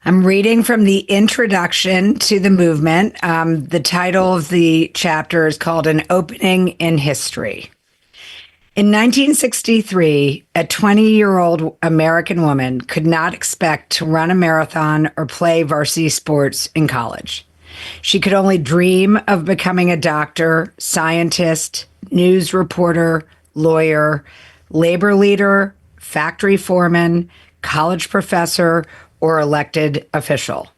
I'm reading from the introduction to the movement. The title of the chapter is called An Opening in History. In 1963, a 20-year-old American woman could not expect to run a marathon or play varsity sports in college. She could only dream of becoming a doctor, scientist, news reporter, lawyer, labor leader, factory foreman, college professor, or elected official.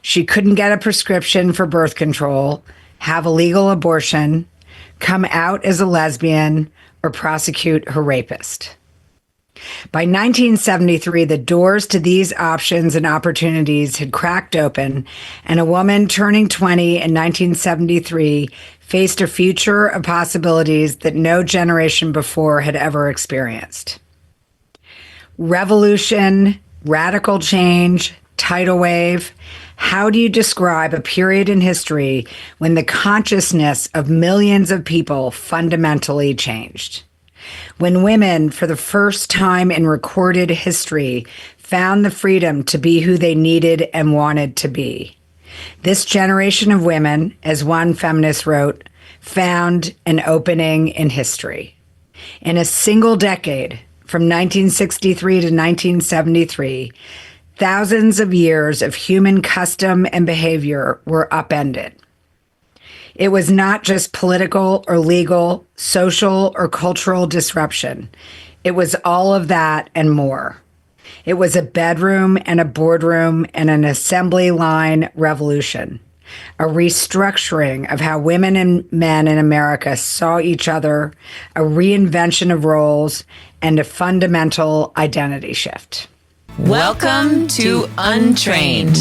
She couldn't get a prescription for birth control, have a legal abortion, come out as a lesbian, or prosecute her rapist. By 1973, the doors to these options and opportunities had cracked open, and a woman turning 20 in 1973 faced a future of possibilities that no generation before had ever experienced. Revolution, radical change, tidal wave. How do you describe a period in history when the consciousness of millions of people fundamentally changed? When women, for the first time in recorded history, found the freedom to be who they needed and wanted to be. This generation of women, as one feminist wrote, found an opening in history. In a single decade, from 1963 to 1973, thousands of years of human custom and behavior were upended. It was not just political or legal, social or cultural disruption. It was all of that and more. It was a bedroom and a boardroom and an assembly line revolution, a restructuring of how women and men in America saw each other, a reinvention of roles, and a fundamental identity shift. Welcome to Untrained.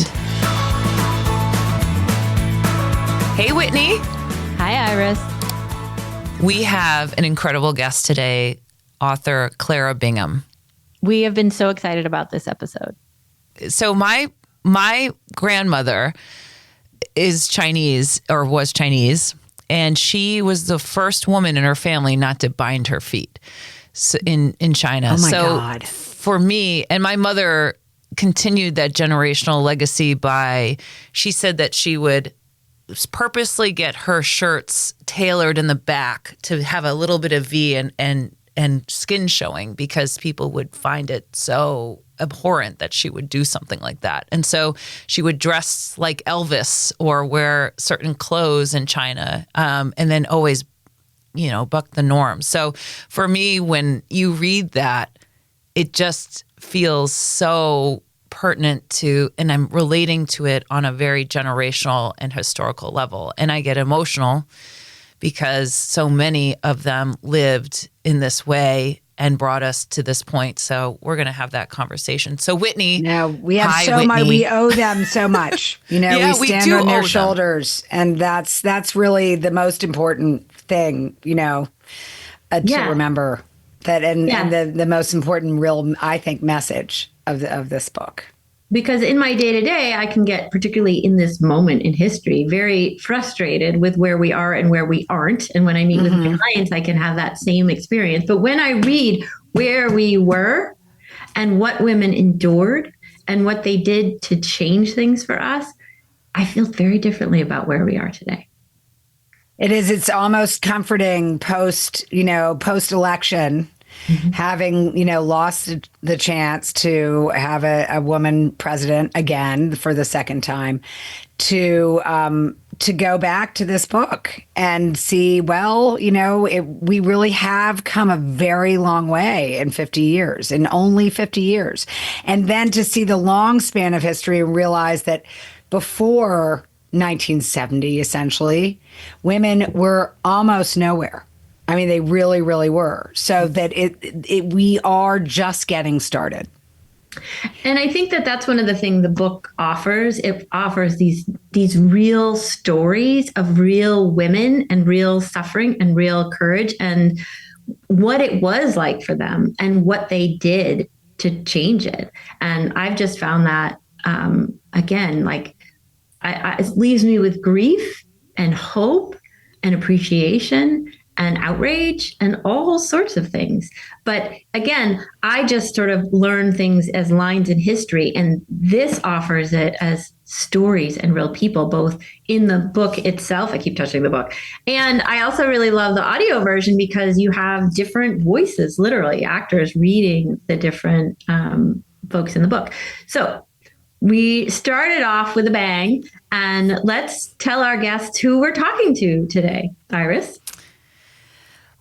Hey, Whitney. Hi, Iris. We have an incredible guest today, author Clara Bingham. We have been so excited about this episode. So my grandmother is Chinese, or was Chinese, and she was the first woman in her family not to bind her feet in China. Oh my God. For me, and my mother continued that generational legacy by, she said that she would purposely get her shirts tailored in the back to have a little bit of V and skin showing, because people would find it so abhorrent that she would do something like that. And so she would dress like Elvis or wear certain clothes in China, and then always, buck the norm. So for me, when you read that, it just feels so pertinent to, and I'm relating to it on a very generational and historical level. And I get emotional because so many of them lived in this way and brought us to this point. So we're going to have that conversation. So Whitney. No, we have hi, so Whitney. much, we owe them so much. Yeah, we stand on their shoulders. And that's really the most important thing, to remember. That and the most important real, I think, message of this book. Because in my day-to-day, I can get, particularly in this moment in history, very frustrated with where we are and where we aren't. And when I meet with my clients, I can have that same experience. But when I read where we were and what women endured and what they did to change things for us, I feel very differently about where we are today. It is. It's almost comforting post-election, having, lost the chance to have a woman president again for the second time, to go back to this book and see, we really have come a very long way in 50 years, in only 50 years. And then to see the long span of history and realize that before 1970, essentially, women were almost nowhere. I mean, they really, really were. So that we are just getting started. And I think that that's one of the things the book offers. It offers these real stories of real women and real suffering and real courage and what it was like for them and what they did to change it. And I've just found that, again, it leaves me with grief and hope and appreciation and outrage and all sorts of things. But again, I just sort of learn things as lines in history, and this offers it as stories and real people, both in the book itself. I keep touching the book. And I also really love the audio version because you have different voices, literally actors reading the different folks in the book. So we started off with a bang, and let's tell our guests who we're talking to today. Iris?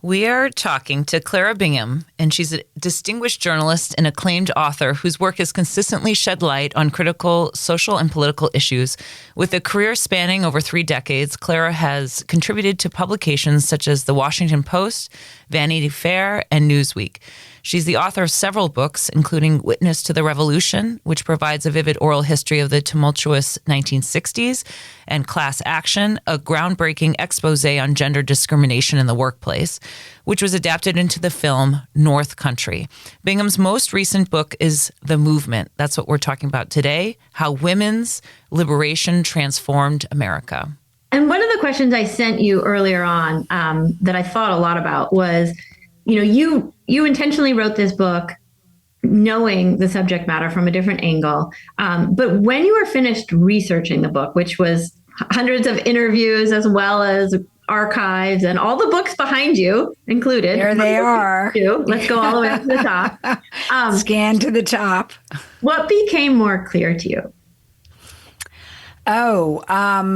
We are talking to Clara Bingham, and she's a distinguished journalist and acclaimed author whose work has consistently shed light on critical social and political issues. With a career spanning over 3 decades, Clara has contributed to publications such as The Washington Post, Vanity Fair, and Newsweek. She's the author of several books, including Witness to the Revolution, which provides a vivid oral history of the tumultuous 1960s, and Class Action, a groundbreaking expose on gender discrimination in the workplace, which was adapted into the film North Country. Bingham's most recent book is The Movement. That's what we're talking about today, how women's liberation transformed America. And one of the questions I sent you earlier on that I thought a lot about was, you intentionally wrote this book knowing the subject matter from a different angle. But when you were finished researching the book, which was hundreds of interviews as well as archives and all the books behind you included. There they are. Let's go all the way up to the top. Scan to the top. What became more clear to you? I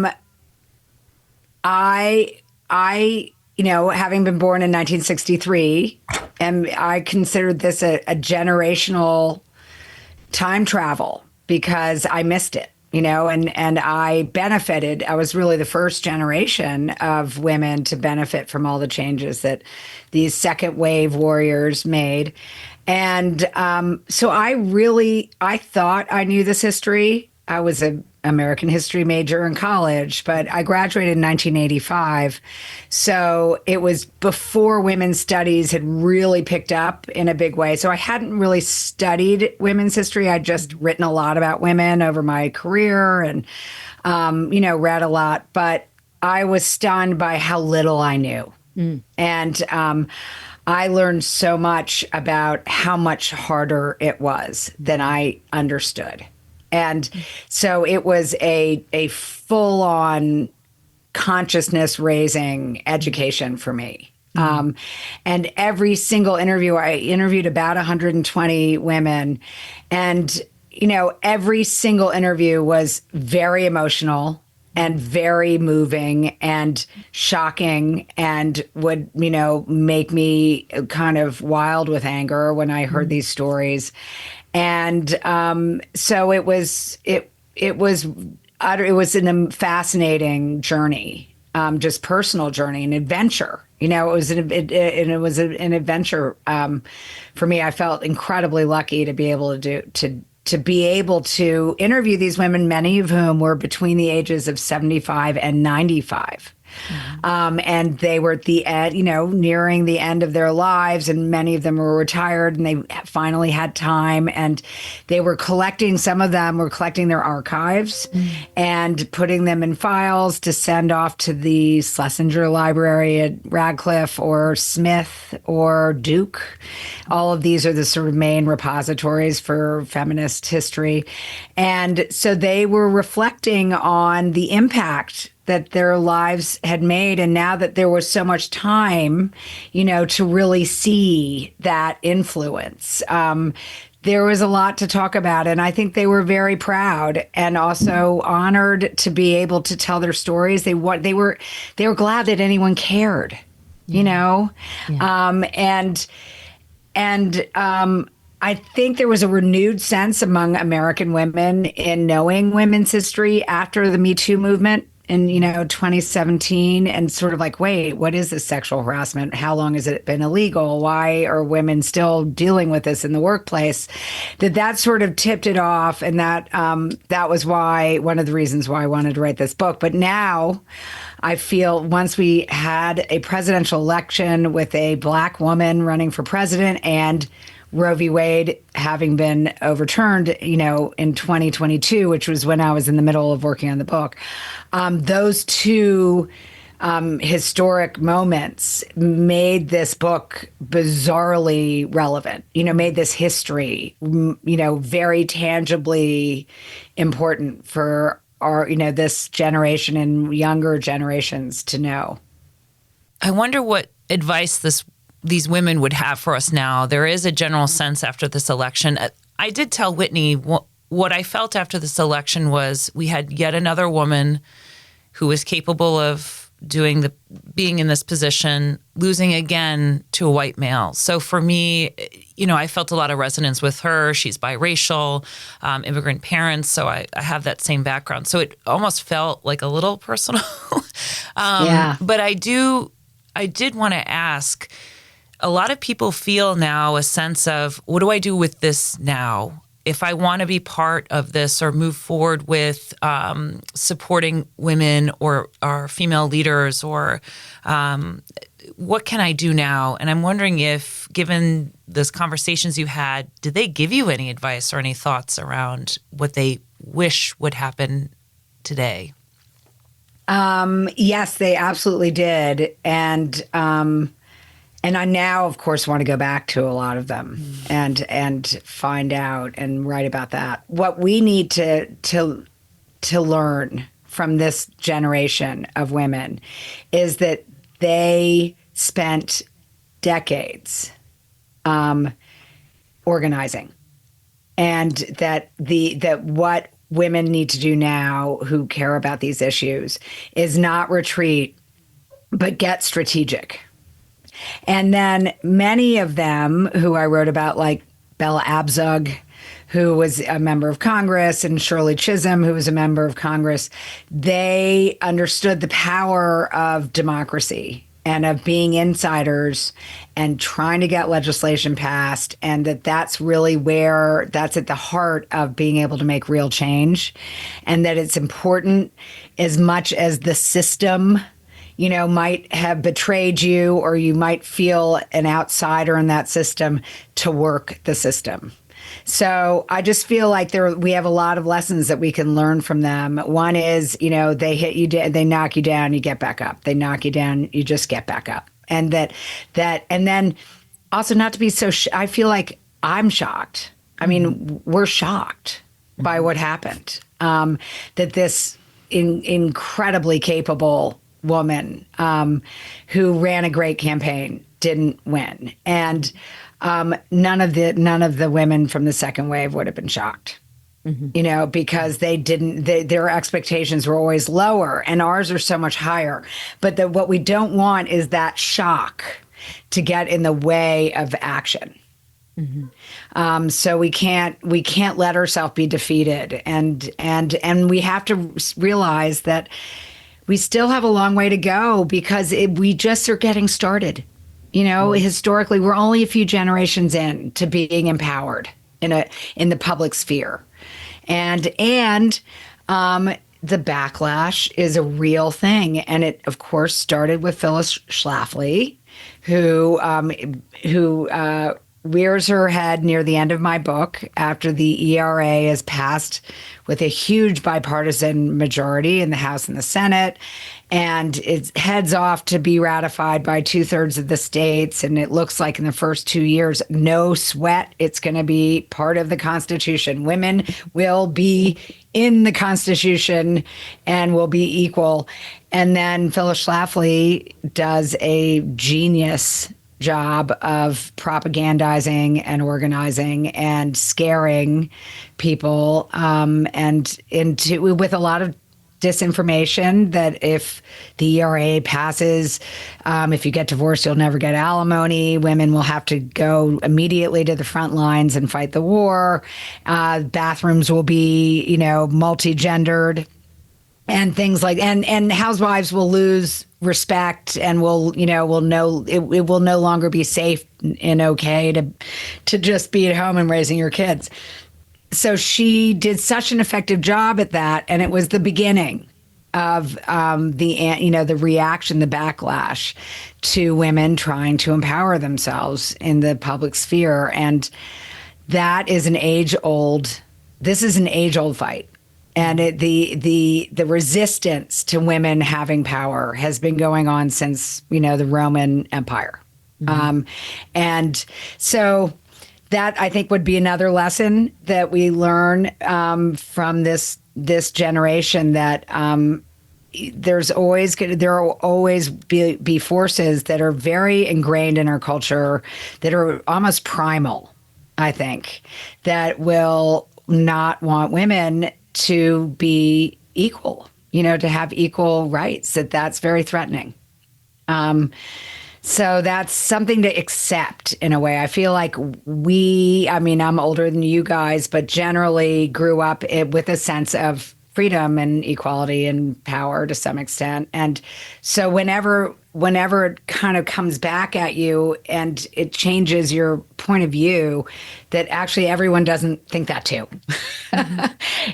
having been born in 1963, and I considered this a generational time travel because I missed it, and I benefited. I was really the first generation of women to benefit from all the changes that these second wave warriors made. And so I thought I knew this history. I was an American history major in college, but I graduated in 1985. So it was before women's studies had really picked up in a big way. So I hadn't really studied women's history. I'd just written a lot about women over my career and, read a lot. But I was stunned by how little I knew. And I learned so much about how much harder it was than I understood. And so it was a full-on consciousness-raising education for me. And every single interview, I interviewed about 120 women. And, every single interview was very emotional and very moving and shocking and would, make me kind of wild with anger when I heard these stories. And so it was a fascinating journey, just personal journey, an adventure. It was an adventure for me. I felt incredibly lucky to be able to be able to interview these women, many of whom were between the ages of 75 and 95. And they were at the end, nearing the end of their lives, and many of them were retired, and they finally had time, and they were some of them were collecting their archives and putting them in files to send off to the Schlesinger Library at Radcliffe or Smith or Duke. All of these are the sort of main repositories for feminist history. And so they were reflecting on the impact that their lives had made. And now that there was so much time, to really see that influence, there was a lot to talk about. And I think they were very proud and also honored to be able to tell their stories. They were glad that anyone cared, Yeah. I think there was a renewed sense among American women in knowing women's history after the Me Too movement in 2017, and sort of like, wait, what is this sexual harassment? How long has it been illegal? Why are women still dealing with this in the workplace? That sort of tipped it off, and that was one of the reasons why I wanted to write this book. But now I feel once we had a presidential election with a Black woman running for president and Roe v. Wade having been overturned, in 2022, which was when I was in the middle of working on the book, those two historic moments made this book bizarrely relevant, made this history, very tangibly important for our, this generation and younger generations to know. I wonder what advice these women would have for us now. There is a general sense after this election. I did tell Whitney what I felt after this election was we had yet another woman who was capable of being in this position, losing again to a white male. So for me, I felt a lot of resonance with her. She's biracial, immigrant parents, so I have that same background. So it almost felt like a little personal. Yeah. But I did want to ask, a lot of people feel now a sense of, what do I do with this now? If I want to be part of this or move forward with supporting women or female leaders, or what can I do now? And I'm wondering if, given those conversations you had, did they give you any advice or any thoughts around what they wish would happen today? Yes, they absolutely did. And I now, of course, want to go back to a lot of them and find out and write about that. What we need to learn from this generation of women is that they spent decades organizing, and that what women need to do now who care about these issues is not retreat, but get strategic. And then many of them who I wrote about, like Bella Abzug, who was a member of Congress, and Shirley Chisholm, who was a member of Congress, they understood the power of democracy and of being insiders and trying to get legislation passed, and that's really that's at the heart of being able to make real change, and that it's important as much as the system might have betrayed you, or you might feel an outsider in that system, to work the system. So I just feel like we have a lot of lessons that we can learn from them. One is, they hit you, they knock you down, you get back up. They knock you down, you just get back up. And and then also not to be so, I feel like I'm shocked. I mean, we're shocked by what happened. That this incredibly capable woman who ran a great campaign didn't win, and none of the women from the second wave would have been shocked, because they didn't. Their expectations were always lower, and ours are so much higher. But what we don't want is that shock to get in the way of action. So we can't let ourselves be defeated, and we have to realize that we still have a long way to go, because we just are getting started. Historically, we're only a few generations in to being empowered in the public sphere, and the backlash is a real thing. And it, of course, started with Phyllis Schlafly, who rears her head near the end of my book after the ERA is passed with a huge bipartisan majority in the House and the Senate, and it heads off to be ratified by 2/3 of the states. And it looks like in the first 2 years, no sweat, it's going to be part of the Constitution. Women will be in the Constitution and will be equal. And then Phyllis Schlafly does a genius job of propagandizing and organizing and scaring people, with a lot of disinformation that if the ERA passes, if you get divorced, you'll never get alimony. Women will have to go immediately to the front lines and fight the war. Bathrooms will be, multi-gendered. And things like, and housewives will lose respect, and will know it will no longer be safe and okay to just be at home and raising your kids. So she did such an effective job at that, and it was the beginning of the reaction, the backlash to women trying to empower themselves in the public sphere, and that is this is an age-old fight. And the resistance to women having power has been going on since, the Roman Empire. And so that, I think, would be another lesson that we learn from this generation, that there will always be forces that are very ingrained in our culture, that are almost primal, I think, that will not want women to be equal, to have equal rights, that's very threatening. So that's something to accept in a way. I feel like I'm older than you guys, but generally grew up with a sense of freedom and equality and power to some extent. And so whenever it kind of comes back at you and it changes your point of view, that actually everyone doesn't think that too.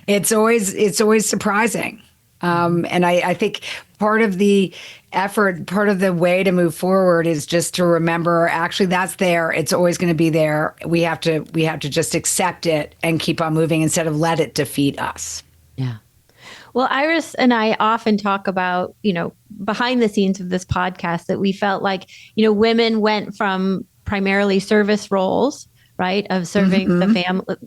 It's always surprising. And I think part of the effort, part of the way to move forward is just to remember, actually, that's there. It's always going to be there. We have to just accept it and keep on moving instead of let it defeat us. Yeah. Well, Iris and I often talk about, behind the scenes of this podcast, that we felt like, women went from primarily service roles, right, of serving the family,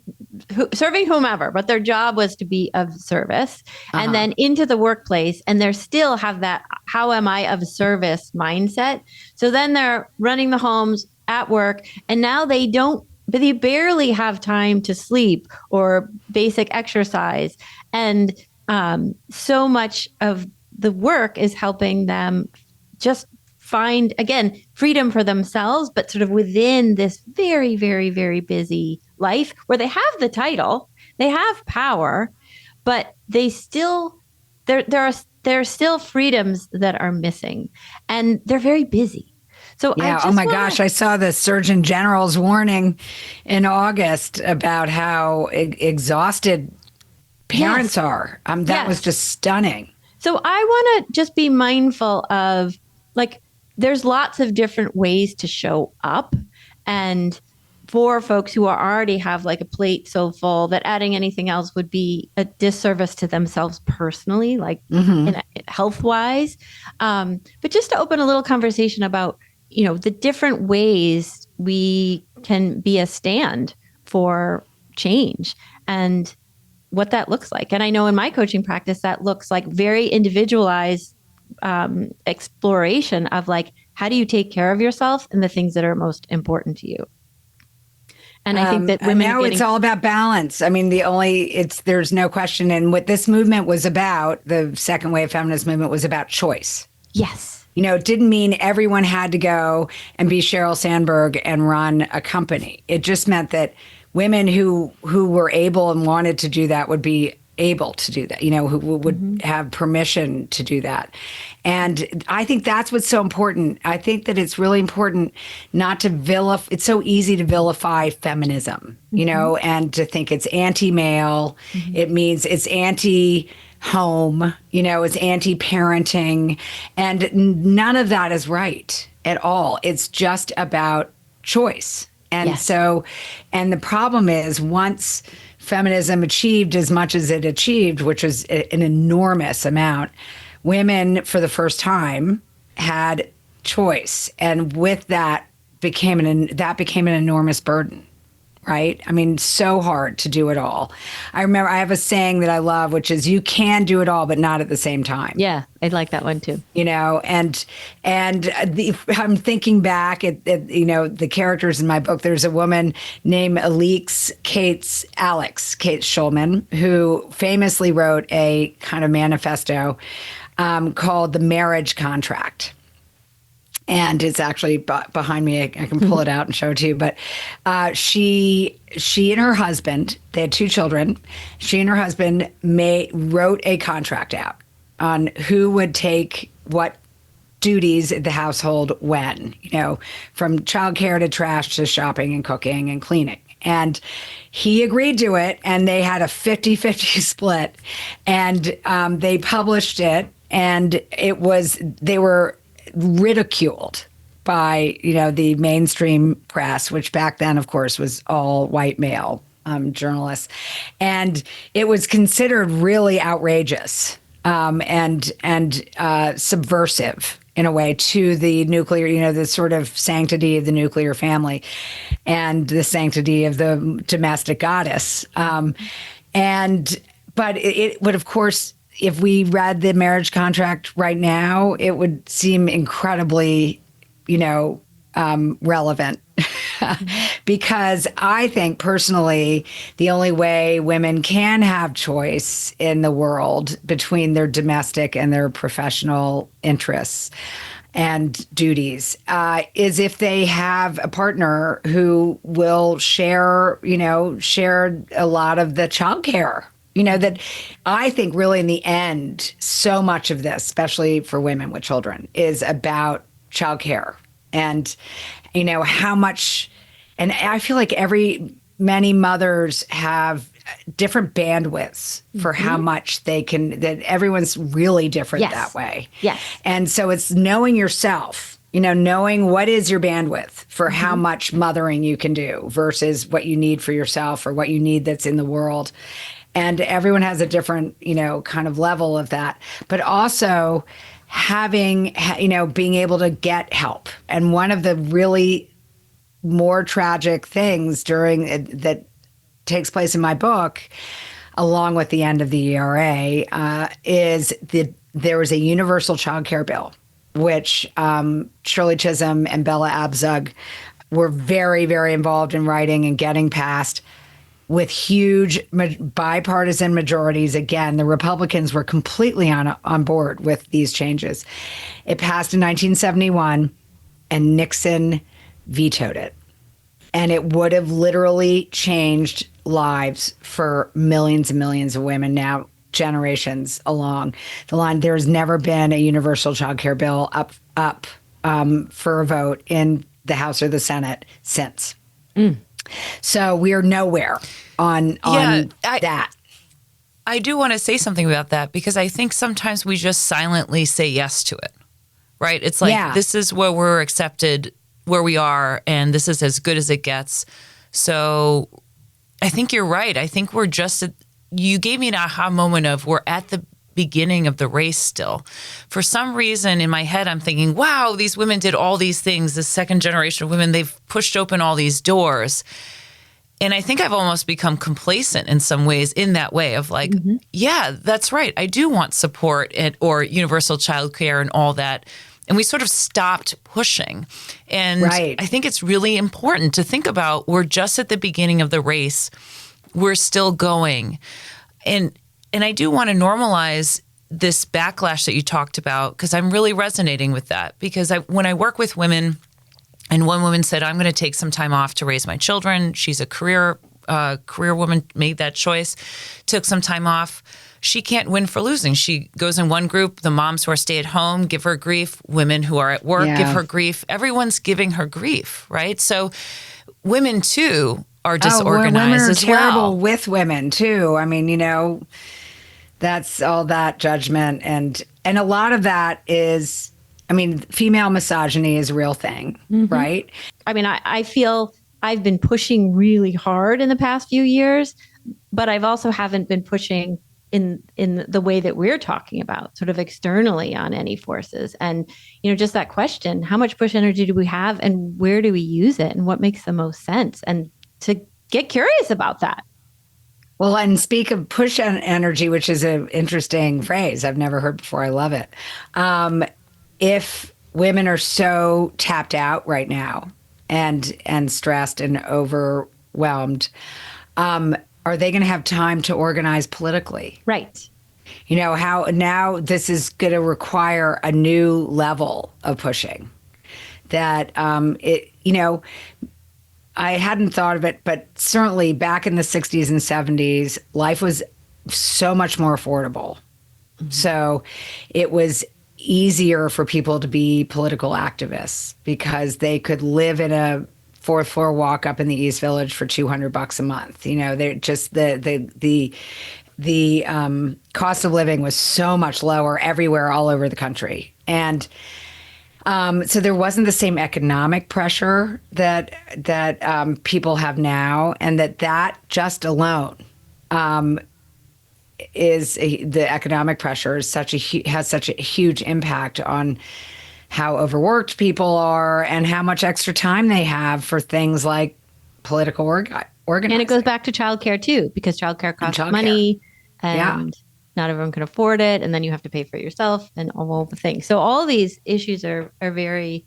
serving whomever, but their job was to be of service, and then into the workplace, and they still have that "how am I of service" mindset. So then they're running the homes at work, and now they barely have time to sleep or basic exercise, and so much of the work is helping them just find, again, freedom for themselves, but sort of within this very, very, very busy life where they have the title, they have power, but there are still freedoms that are missing, and they're very busy. So yeah, gosh, I saw the Surgeon General's warning in August about how exhausted parents are. That was just stunning. So I want to just be mindful of, there's lots of different ways to show up. And for folks who already have a plate so full that adding anything else would be a disservice to themselves personally, health wise. But just to open a little conversation about, the different ways we can be a stand for change and what that looks like. And I know in my coaching practice, that looks like very individualized exploration of how do you take care of yourself and the things that are most important to you. And I think that women now it's all about balance. I mean, there's no question. And what this movement was about, the second wave feminist movement, was about choice. Yes. It didn't mean everyone had to go and be Sheryl Sandberg and run a company. It just meant that women who were able and wanted to do that would be able to do that, who would have permission to do that. And I think that's what's so important. I think that it's really important not to vilify. It's so easy to vilify feminism, and to think it's anti-male. It means it's anti-home, it's anti-parenting. And none of that is right at all. It's just about choice. And and the problem is, once feminism achieved as much as it achieved, which was an enormous amount, women for the first time had choice. And with that became an enormous burden, right? I mean, so hard to do it all. I remember I have a saying that I love, which is, you can do it all, but not at the same time. Yeah, I like that one too. I'm thinking back at the characters in my book. There's a woman named Kate Shulman, who famously wrote a kind of manifesto called The Marriage Contract. And it's actually behind me. I can pull it out and show it to you. But she and her husband, they had 2 children. She and her husband wrote a contract out on who would take what duties at the household when, from childcare to trash to shopping and cooking and cleaning. And he agreed to it, and they had a 50-50 split. And they published it, and they were ridiculed by, the mainstream press, which back then, of course, was all white male journalists, and it was considered really outrageous and subversive in a way to the nuclear, the sort of sanctity of the nuclear family and the sanctity of the domestic goddess. But it would, of course, if we read the marriage contract right now, it would seem incredibly, relevant. Because I think personally, the only way women can have choice in the world between their domestic and their professional interests and duties is if they have a partner who will share a lot of the childcare. That I think really in the end, so much of this, especially for women with children, is about childcare and, how much. And I feel like many mothers have different bandwidths for how much they can, that everyone's really different that way. Yes. And so it's knowing yourself, knowing what is your bandwidth for how much mothering you can do versus what you need for yourself or what you need that's in the world. And everyone has a different, kind of level of that, but also having, being able to get help. And one of the really more tragic things that takes place in my book, along with the end of the ERA, is there was a universal child care bill, which Shirley Chisholm and Bella Abzug were very, very involved in writing and getting passed with huge bipartisan majorities. Again, the Republicans were completely on board with these changes. It passed in 1971, and Nixon vetoed it. And it would have literally changed lives for millions and millions of women now, generations along the line. There's never been a universal child care bill up for a vote in the House or the Senate since. So we are nowhere on that. I do want to say something about that because I think sometimes we just silently say yes to it, right? It's like, this is where we're accepted, where we are, and this is as good as it gets. So I think you're right. I think we're you gave me an aha moment of we're at the beginning of the race still. For some reason in my head, I'm thinking, wow, these women did all these things. The second generation of women, they've pushed open all these doors. And I think I've almost become complacent in some ways in that way of like, yeah, that's right. I do want support or universal childcare and all that. And we sort of stopped pushing. And I think it's really important to think about we're just at the beginning of the race. We're still going. And I do want to normalize this backlash that you talked about because I'm really resonating with that. Because when I work with women, and one woman said, I'm going to take some time off to raise my children. She's a career woman, made that choice, took some time off. She can't win for losing. She goes in one group, the moms who are stay at home give her grief, women who are at work give her grief. Everyone's giving her grief, right? So women too are disorganized women are as terrible with women too. I mean, that's all that judgment and a lot of that is, female misogyny is a real thing, right? I mean, I feel I've been pushing really hard in the past few years, but I've also haven't been pushing in the way that we're talking about, sort of externally on any forces. And, just that question, how much push energy do we have and where do we use it and what makes the most sense? And to get curious about that. Well, and speak of push energy, which is an interesting phrase I've never heard before. I love it. If women are so tapped out right now and stressed and overwhelmed, are they going to have time to organize politically? Right. How now this is going to require a new level of pushing that I hadn't thought of it, but certainly back in the 60s and 70s, life was so much more affordable. So it was easier for people to be political activists because they could live in a fourth floor walk up in the East Village for $200 a month. They're just the cost of living was so much lower everywhere, all over the country. And So there wasn't the same economic pressure that people have now, and that just alone the economic pressure is has such a huge impact on how overworked people are and how much extra time they have for things like political organizing. And it goes back to childcare too, because childcare costs money, and not everyone can afford it, and then you have to pay for it yourself and all the things. So all these issues are very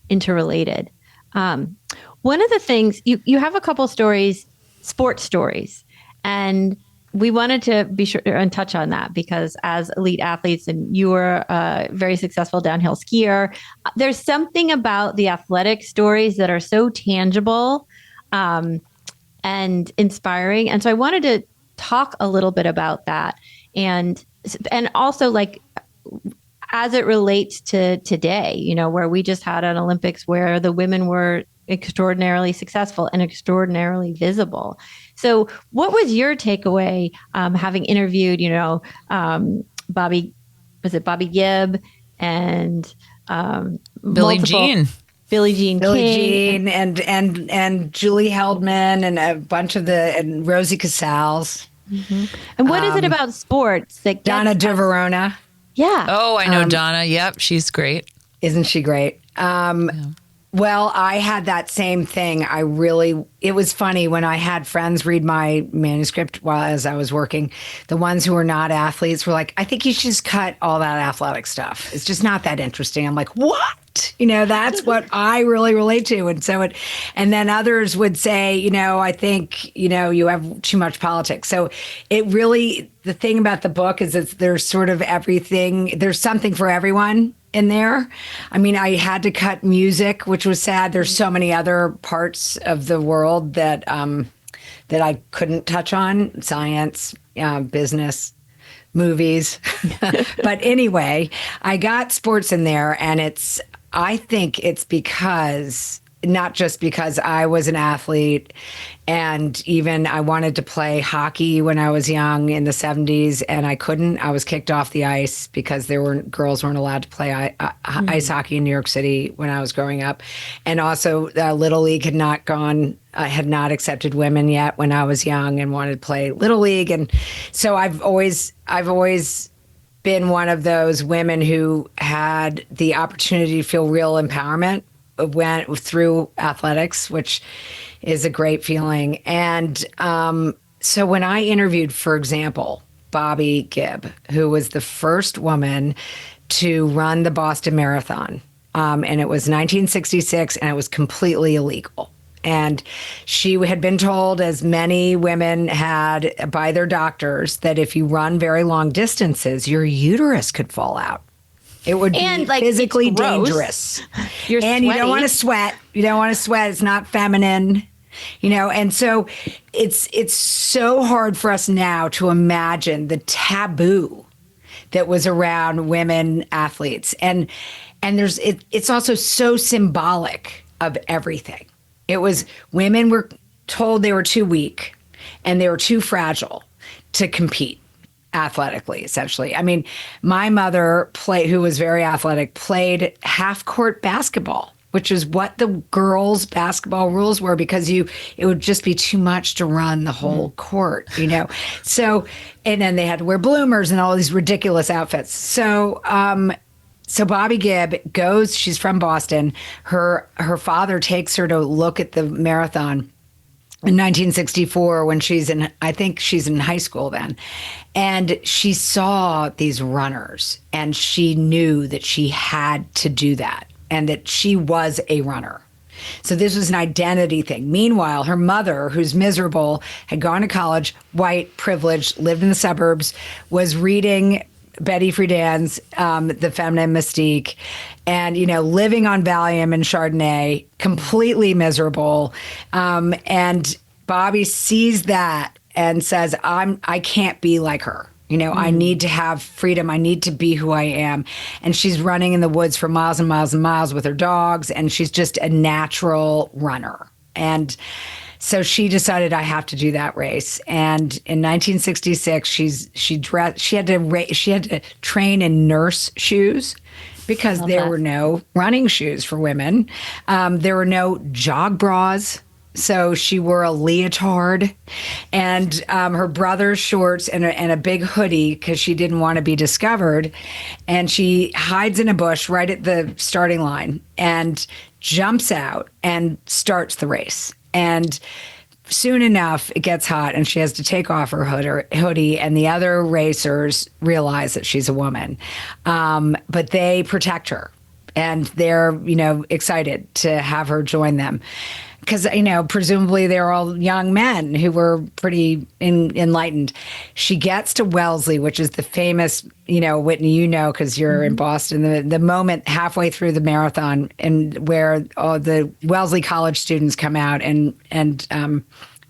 interrelated. One of the things you have a couple stories, sports stories, and we wanted to be sure and touch on that because as elite athletes, and you were a very successful downhill skier, there's something about the athletic stories that are so tangible and inspiring. And so I wanted to talk a little bit about that, and also like as it relates to today, you know, where we just had an Olympics where the women were extraordinarily successful and extraordinarily visible. So what was your takeaway having interviewed, you know, Bobbi Gibb and Billie Jean King and Julie Heldman and a bunch of and Rosie Casals. Mm-hmm. And what is it about sports that Donna DeVerona? Yeah. Oh, I know Donna. Yep, she's great. Isn't she great? Well, I had that same thing. It was funny when I had friends read my manuscript as I was working. The ones who were not athletes were like, I think you should just cut all that athletic stuff. It's just not that interesting. I'm like, what? You know, that's what I really relate to. And then others would say, you know, I think, you know, you have too much politics. So the thing about the book is there's sort of everything. There's something for everyone in there. I mean, I had to cut music, which was sad. There's so many other parts of the world that I couldn't touch on: science, business, movies. But anyway, I got sports in there, and I think it's not just because I was an athlete, and even I wanted to play hockey when I was young in the 70s, and I couldn't. I was kicked off the ice because girls weren't allowed to play ice hockey in New York City when I was growing up. And also Little League had not accepted women yet when I was young and wanted to play Little League. And so I've always been one of those women who had the opportunity to feel real empowerment went through athletics, which is a great feeling. And so when I interviewed, for example, Bobbi Gibb, who was the first woman to run the Boston Marathon, and it was 1966, and it was completely illegal. And she had been told, as many women had by their doctors, that if you run very long distances, your uterus could fall out. It would be physically dangerous. You're sweaty. You don't want to sweat. It's not feminine, you know. And so it's so hard for us now to imagine the taboo that was around women athletes. And it's also so symbolic of everything. It was women were told they were too weak and they were too fragile to compete athletically, essentially. I mean, my mother, who was very athletic, played half-court basketball, which is what the girls' basketball rules were, because it would just be too much to run the whole court, you know. So, and then they had to wear bloomers and all these ridiculous outfits. So Bobbi Gibb goes. She's from Boston. Her father takes her to look at the marathon in 1964 when I think she's in high school then. And she saw these runners, and she knew that she had to do that and that she was a runner. So this was an identity thing. Meanwhile, her mother, who's miserable, had gone to college, white, privileged, lived in the suburbs, was reading Betty Friedan's The Feminine Mystique, and, you know, living on Valium and Chardonnay, completely miserable. And Bobbi sees that and says, I can't be like her. You know, I need to have freedom. I need to be who I am. And she's running in the woods for miles and miles and miles with her dogs, and she's just a natural runner. And so she decided, I have to do that race. And in 1966, she had to train in nurse shoes because Love there that. were no running shoes for women. There were no jog bras. So she wore a leotard and her brother's shorts and a big hoodie because she didn't want to be discovered. And she hides in a bush right at the starting line and jumps out and starts the race. And soon enough, it gets hot and she has to take off her hoodie, and the other racers realize that she's a woman. But they protect her and they're, excited to have her join them. Because, presumably they're all young men who were pretty enlightened. She gets to Wellesley, which is the famous, Whitney, because you're in Boston, the moment halfway through the marathon and where all the Wellesley College students come out and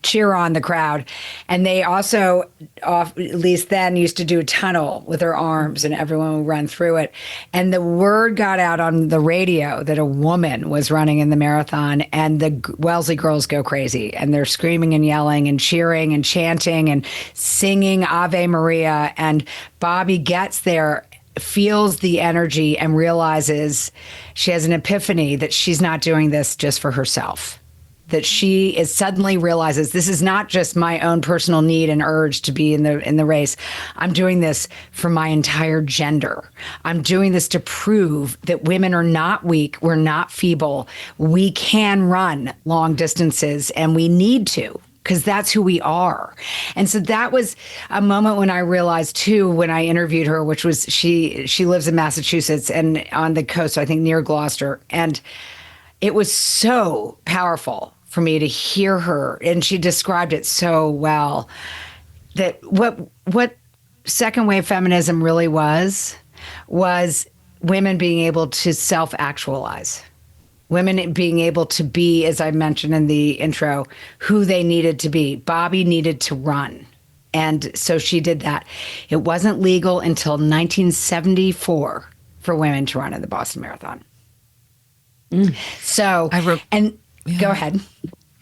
cheer on the crowd. And they also, at least then, used to do a tunnel with their arms and everyone would run through it. And the word got out on the radio that a woman was running in the marathon, and the Wellesley girls go crazy and they're screaming and yelling and cheering and chanting and singing Ave Maria. And Bobbi gets there, feels the energy, and realizes she has an epiphany that she's not doing this just for herself. That she suddenly realizes this is not just my own personal need and urge to be in the race. I'm doing this for my entire gender. I'm doing this to prove that women are not weak. We're not feeble. We can run long distances, and we need to, because that's who we are. And so that was a moment when I realized too, when I interviewed her, which was she lives in Massachusetts and on the coast, I think near Gloucester. And it was so powerful for me to hear her, and she described it so well, that what second wave feminism really was women being able to self-actualize, women being able to be, as I mentioned in the intro, who they needed to be. Bobbi needed to run. And so she did that. It wasn't legal until 1974 for women to run in the Boston Marathon. So, go ahead.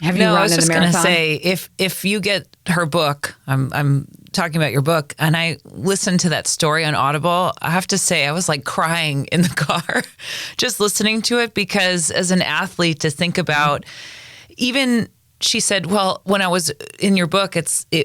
Have you run in the marathon? I was just going to say, if you get her book, I'm talking about your book, and I listened to that story on Audible, I have to say I was like crying in the car just listening to it, because as an athlete, to think about, even she said, well, when I was in your book,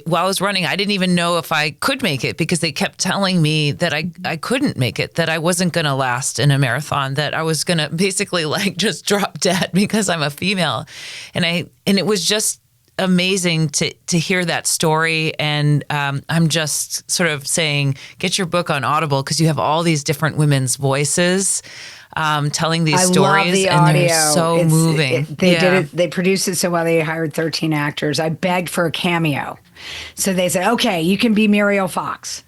while I was running, I didn't even know if I could make it, because they kept telling me that I couldn't make it, that I wasn't going to last in a marathon, that I was going to basically like just drop dead because I'm a female. And it was just amazing to hear that story. And I'm just sort of saying, get your book on Audible, because you have all these different women's voices telling these stories, love the and audio. they're so moving. They did it. They produced it so well. They hired 13 actors. I begged for a cameo, so they said, "Okay, you can be Muriel Fox."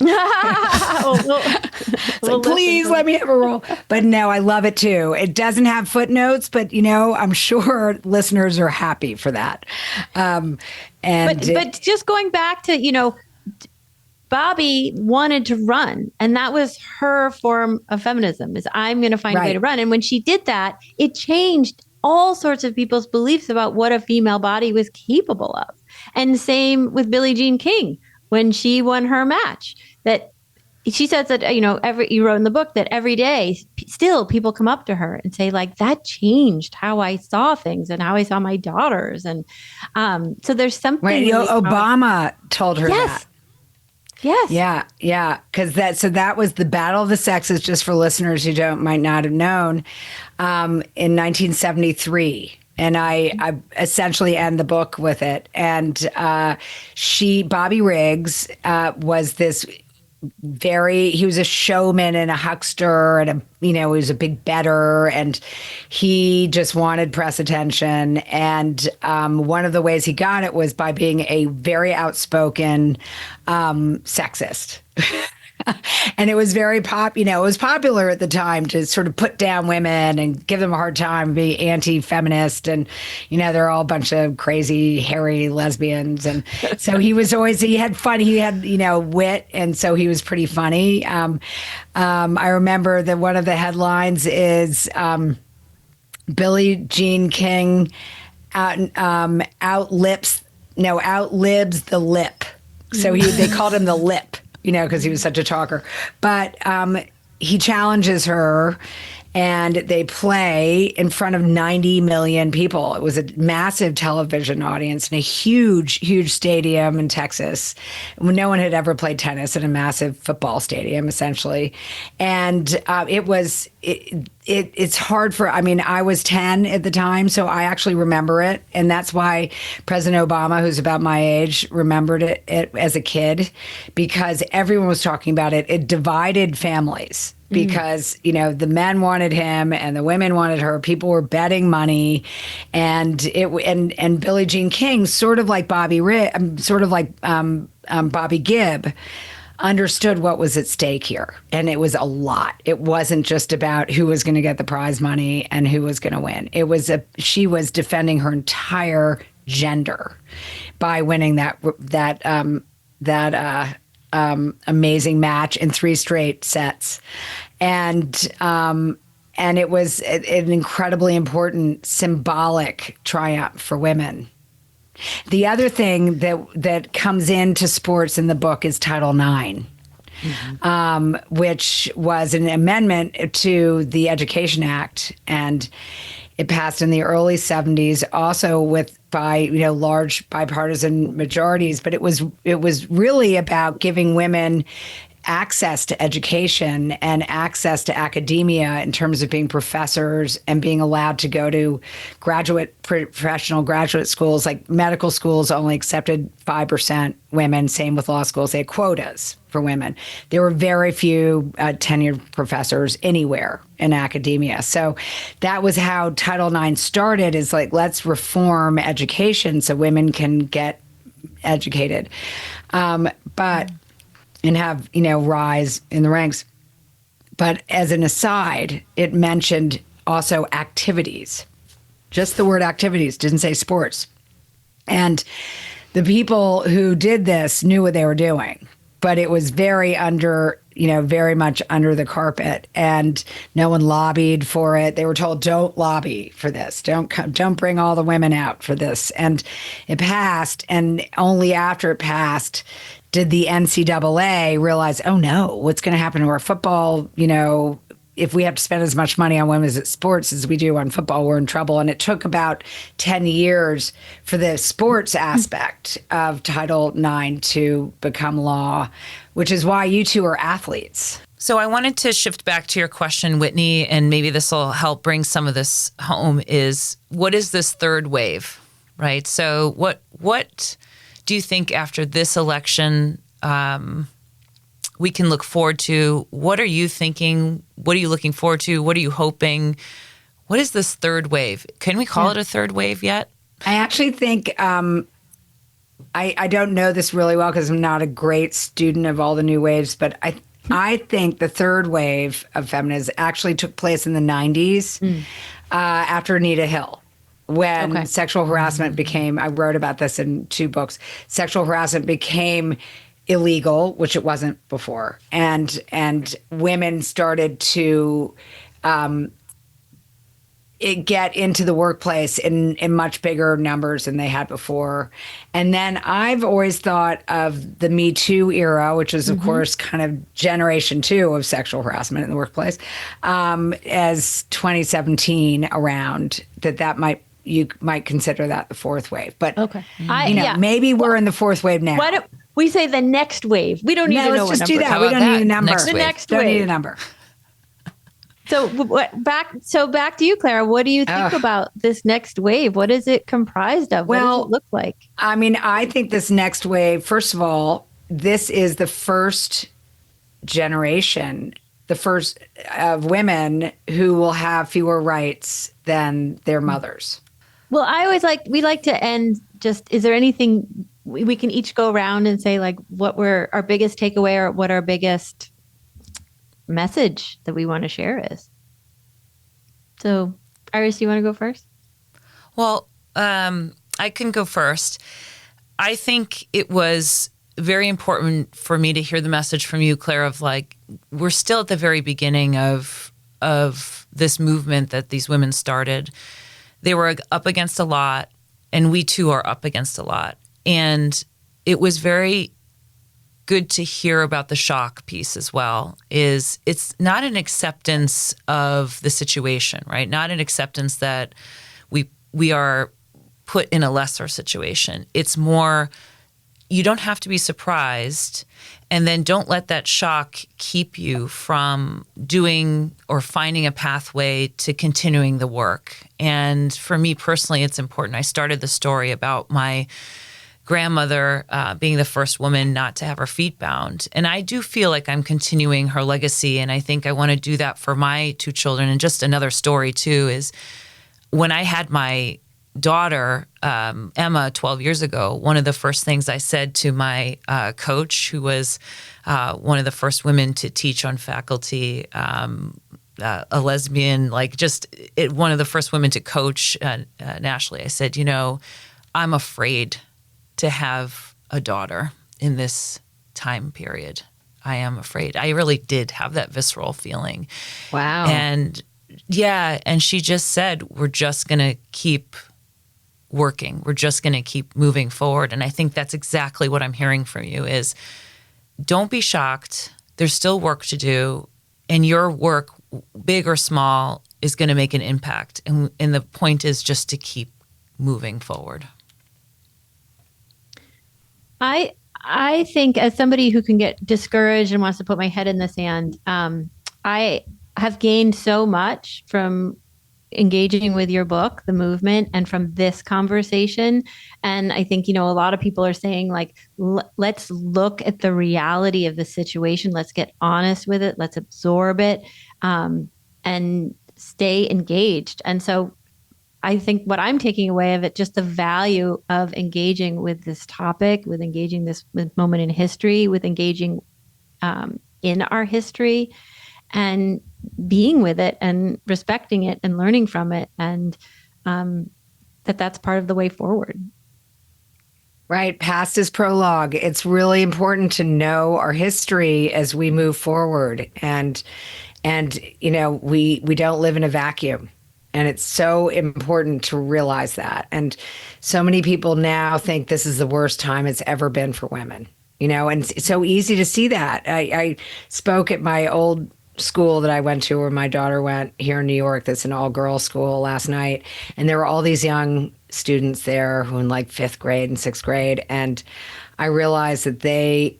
Please let me have a role. But no, I love it too. It doesn't have footnotes, but I'm sure listeners are happy for that. But just going back to Bobbi wanted to run, and that was her form of feminism, is I'm going to find a way to run. And when she did that, it changed all sorts of people's beliefs about what a female body was capable of. And same with Billie Jean King, when she won her match, that she says that, you wrote in the book that every day still people come up to her and say, like, that changed how I saw things and how I saw my daughters. And so there's something. Really Obama told her that. Yes. Yeah. Because that was the Battle of the Sexes, just for listeners who might not have known, in 1973. And I essentially end the book with it. And Bobby Riggs was this he was a showman and a huckster, and he was a big bettor, and he just wanted press attention. And one of the ways he got it was by being a very outspoken sexist. And it was very it was popular at the time to sort of put down women and give them a hard time, be anti-feminist. And, they're all a bunch of crazy, hairy lesbians. And so he had fun. He had, wit. And so he was pretty funny. I remember that one of the headlines is Billie Jean King outlives the lip. So they called him the lip. Because he was such a talker. But he challenges her, and they play in front of 90 million people. It was a massive television audience in a huge stadium in Texas. No one had ever played tennis in a massive football stadium, essentially. And it's hard for, I mean, I was 10 at the time, so I actually remember it. And that's why President Obama, who's about my age, remembered it as a kid, because everyone was talking about it. It divided families. Because, you know, the men wanted him and the women wanted her. People were betting money, and Billie Jean King, sort of like Bobbi Gibb, understood what was at stake here, and it was a lot. It wasn't just about who was going to get the prize money and who was going to win. She was defending her entire gender by winning that amazing match in 3 straight sets. And it was an incredibly important symbolic triumph for women. The other thing that comes into sports in the book is Title IX, which was an amendment to the Education Act, and it passed in the early 70s, also by large bipartisan majorities. But it was really about giving women access to education and access to academia in terms of being professors and being allowed to go to professional graduate schools. Like medical schools only accepted 5% women, same with law schools. They had quotas for women. There were very few tenured professors anywhere in academia. So that was how Title IX started, is like, let's reform education so women can get educated. And have, rise in the ranks. But as an aside, it mentioned also activities. Just the word activities, didn't say sports. And the people who did this knew what they were doing, but it was very much under the carpet, and no one lobbied for it. They were told, don't lobby for this. Don't bring all the women out for this. And it passed, and only after it passed did the NCAA realize, oh no, what's going to happen to our football? If we have to spend as much money on women's sports as we do on football, we're in trouble. And it took about 10 years for the sports aspect of Title IX to become law, which is why you two are athletes. So I wanted to shift back to your question, Whitney, and maybe this will help bring some of this home, is what is this third wave, right? So what do you think after this election we can look forward to? What are you thinking? What are you looking forward to? What are you hoping? What is this third wave? Can we call it a third wave yet? I actually think I don't know this really well because I'm not a great student of all the new waves, but I think the third wave of feminism actually took place in the 90s after Anita Hill. When sexual harassment became, I wrote about this in 2 books, sexual harassment became illegal, which it wasn't before. And women started to get into the workplace in much bigger numbers than they had before. And then I've always thought of the Me Too era, which is, of course, kind of generation 2 of sexual harassment in the workplace, as 2017 around, you might consider that the fourth wave. But, maybe we're in the fourth wave now. Why don't we say the next wave? We don't need to know let's what just number. do that. We don't need a number. Next wave. Next don't wave. need a number. So back to you, Clara. What do you think about this next wave? What is it comprised of? What does it look like? I mean, I think this next wave, first of all, this is the first generation, the first of women who will have fewer rights than their mothers. Well, we like to end is there anything we can each go around and say, like, what were our biggest takeaway or what our biggest message that we want to share is? So, Iris, do you want to go first? Well, I can go first. I think it was very important for me to hear the message from you, Claire, of like, we're still at the very beginning of this movement that these women started. They were up against a lot, and we too are up against a lot. And it was very good to hear about the shock piece as well is it's not an acceptance of the situation, right? Not an acceptance that we are put in a lesser situation. It's more, you don't have to be surprised, and then don't let that shock keep you from doing or finding a pathway to continuing the work. And for me personally, it's important. I started the story about my grandmother being the first woman not to have her feet bound. And I do feel like I'm continuing her legacy. And I think I want to do that for my two children. And just another story too is when I had my daughter, Emma, 12 years ago, one of the first things I said to my coach, who was one of the first women to teach on faculty, a lesbian, one of the first women to coach nationally, I said, I'm afraid to have a daughter in this time period. I am afraid. I really did have that visceral feeling. Wow. And and she just said, we're just going to keep working. We're just going to keep moving forward. And I think that's exactly what I'm hearing from you is don't be shocked. There's still work to do. And your work, big or small, is going to make an impact. And the point is just to keep moving forward. I think as somebody who can get discouraged and wants to put my head in the sand, I have gained so much from engaging with your book, The Movement, and from this conversation. And I think, a lot of people are saying let's look at the reality of the situation. Let's get honest with it. Let's absorb it and stay engaged. And so I think what I'm taking away of it, just the value of engaging with this topic, with engaging this moment in history, with engaging in our history and being with it and respecting it and learning from it. And that's part of the way forward. Right. Past is prologue. It's really important to know our history as we move forward. And we don't live in a vacuum. And it's so important to realize that. And so many people now think this is the worst time it's ever been for women, and it's so easy to see that. I spoke at my old school that I went to where my daughter went here in New York. That's an all-girls school last night. And there were all these young students there who in 5th grade and 6th grade. And I realized that they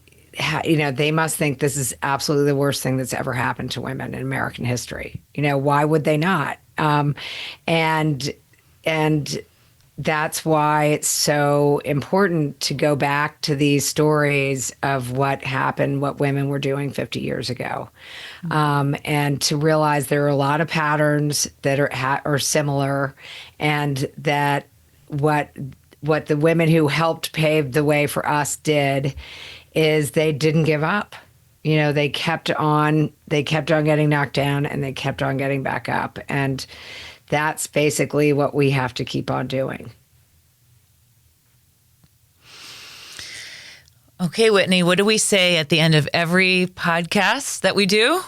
must think this is absolutely the worst thing that's ever happened to women in American history. Why would they not? And that's why it's so important to go back to these stories of what happened, what women were doing 50 years ago. And to realize there are a lot of patterns that are similar, and that what the women who helped pave the way for us did is they didn't give up. They kept on getting knocked down, and they kept on getting back up. And that's basically what we have to keep on doing. Okay, Whitney, what do we say at the end of every podcast that we do?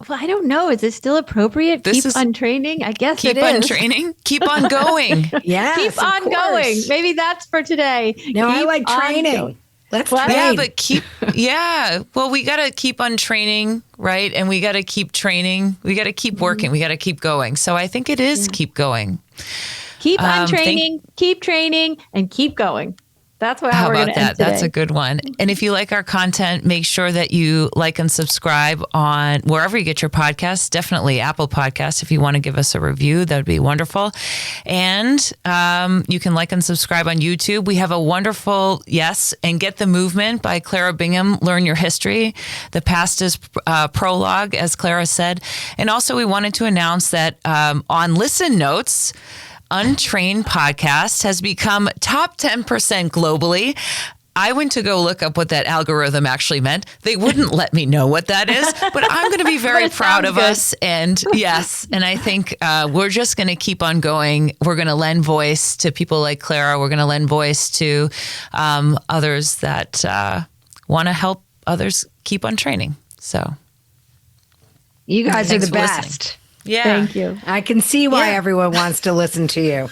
Well, I don't know. Is it still appropriate? Keep on training? I guess it is. Keep on training. Keep on going. Yes, keep on going. Maybe that's for today. No, I like training. Let's train. Yeah, but well, we got to keep on training, right? And we got to keep training. We got to keep working. We got to keep going. So I think it is keep going. Keep on training, keep training, and keep going. That's how we're going to end today. That's a good one. And if you like our content, make sure that you like and subscribe on wherever you get your podcasts. Definitely Apple Podcasts. If you want to give us a review, that would be wonderful. And you can like and subscribe on YouTube. We have a wonderful and Get the Movement by Clara Bingham. Learn your history. The past is prologue, as Clara said. And also we wanted to announce that on Listen Notes, Untrained Podcast has become top 10% globally. I went to go look up what that algorithm actually meant. They wouldn't let me know what that is, but I'm going to be very proud of us. And and I think we're just going to keep on going. We're going to lend voice to people like Clara. We're going to lend voice to others that want to help others keep on training. So you guys are the best. Listening. Yeah. Thank you. I can see why everyone wants to listen to you.